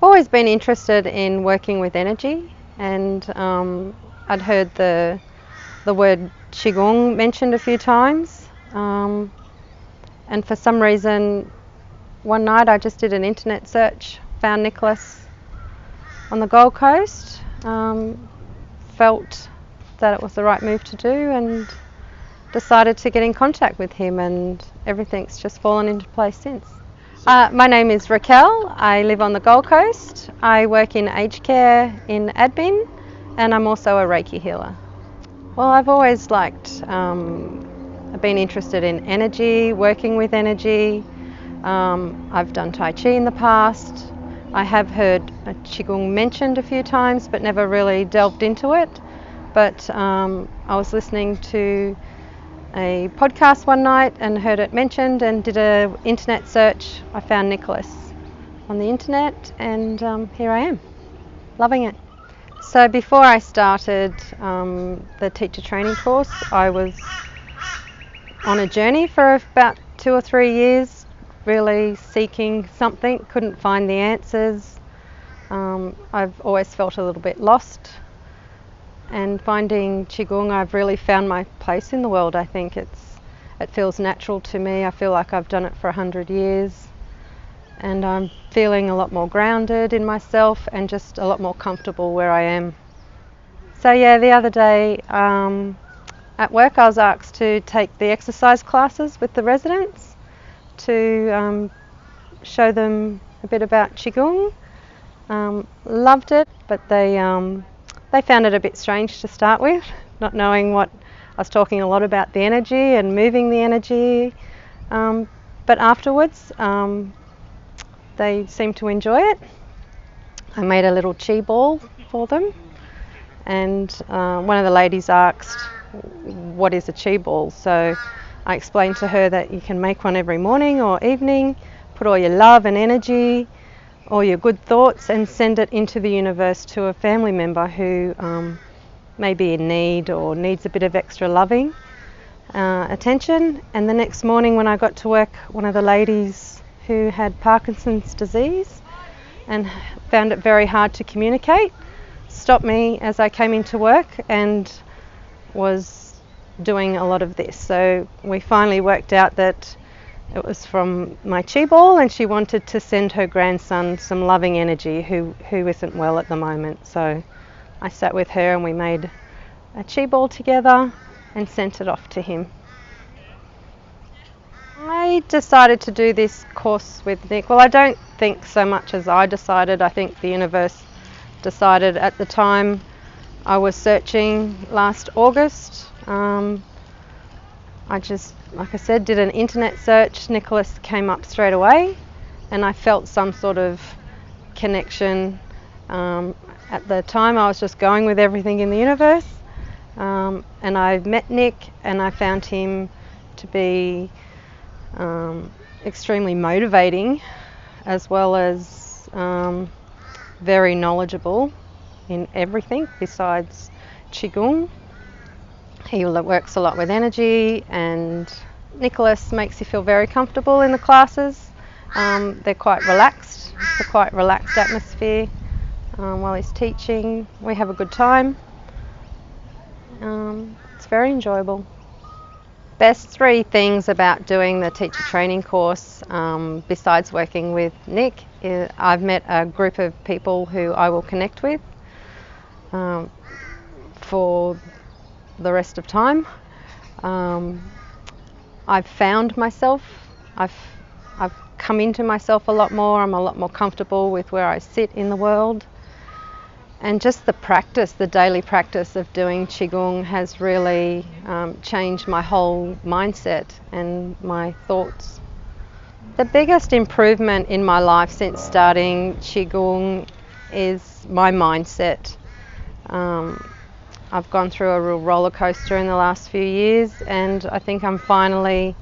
always been interested in working with energy, and I'd heard the word Qigong mentioned a few times, and for some reason one night I just did an internet search, found Nicholas on the Gold Coast, felt that it was the right move to do, and decided to get in contact with him, and everything's just fallen into place since. My name is Racquel. I live on the Gold Coast. I work in aged care in admin, and I'm also a Reiki healer. Well, I've always I've been interested in energy, working with energy. I've done Tai Chi in the past. I have heard Qigong mentioned a few times, but never really delved into it. But I was listening to a podcast one night and heard it mentioned and did an internet search. I found Nicholas on the internet, and here I am, loving it. So before I started the teacher training course, I was on a journey for about 2 or 3 years, really seeking something, couldn't find the answers. I've always felt a little bit lost, and finding Qigong, I've really found my place in the world. I think it feels natural to me. I feel like I've done it for 100 years, and I'm feeling a lot more grounded in myself and just a lot more comfortable where I am. So yeah, the other day at work I was asked to take the exercise classes with the residents to show them a bit about Qigong. Loved it, but they found it a bit strange to start with, not knowing what I was talking a lot about, the energy and moving the energy, but afterwards they seemed to enjoy it. I made a little chi ball for them, and one of the ladies asked, what is a chi ball? So I explained to her that you can make one every morning or evening, put all your love and energy, all your good thoughts, and send it into the universe to a family member who may be in need or needs a bit of extra loving attention. And the next morning when I got to work, one of the ladies who had Parkinson's disease and found it very hard to communicate stopped me as I came into work and was doing a lot of this. So we finally worked out that it was from my chi ball, and she wanted to send her grandson some loving energy who isn't well at the moment. So I sat with her and we made a chi ball together and sent it off to him. I decided to do this course with Nick. Well, I don't think so much as I decided. I think the universe decided. At the time I was searching last August, I just, like I said, did an internet search. Nicholas came up straight away, and I felt some sort of connection. At the time I was just going with everything in the universe, and I met Nick, and I found him to be extremely motivating, as well as very knowledgeable in everything besides Qigong. He works a lot with energy, and Nicholas makes you feel very comfortable in the classes. They're quite relaxed. It's a quite relaxed atmosphere while he's teaching. We have a good time. It's very enjoyable. Best 3 things about doing the teacher training course, besides working with Nick, I've met a group of people who I will connect with for the rest of time. I've found myself. I've come into myself a lot more. I'm a lot more comfortable with where I sit in the world. And just the practice, the daily practice of doing Qigong has really changed my whole mindset and my thoughts. The biggest improvement in my life since starting Qigong is my mindset. I've gone through a real roller coaster in the last few years, and I think I'm finally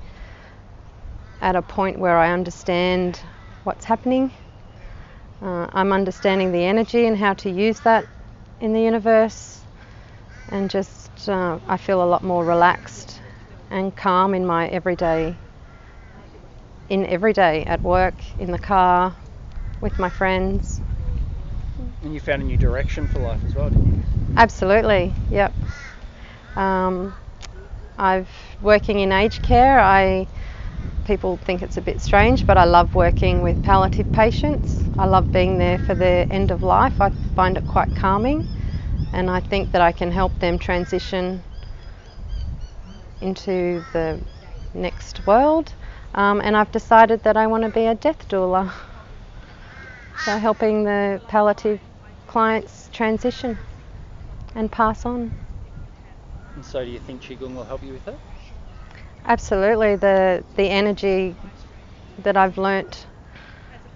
at a point where I understand what's happening. I'm understanding the energy and how to use that in the universe, and just I feel a lot more relaxed and calm in my every day at work, in the car, with my friends. And you found a new direction for life as well, didn't you? Absolutely, yep. I've working in aged care. People think it's a bit strange, but I love working with palliative patients. I love being there for their end of life. I find it quite calming, and I think that I can help them transition into the next world. And I've decided that I want to be a death doula, so helping the palliative clients transition and pass on. And so do you think Qigong will help you with that? Absolutely. The energy that I've learnt,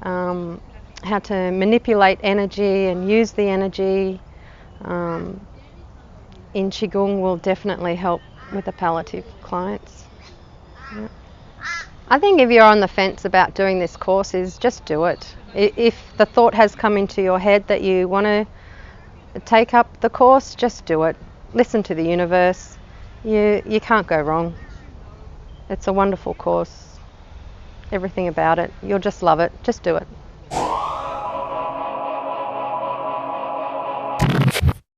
how to manipulate energy and use the energy in Qigong will definitely help with the palliative clients. Yeah. I think if you're on the fence about doing this course, is just do it. If the thought has come into your head that you want to take up the course, just do it. Listen to the universe. You can't go wrong. It's a wonderful course. Everything about it. You'll just love it. Just do it.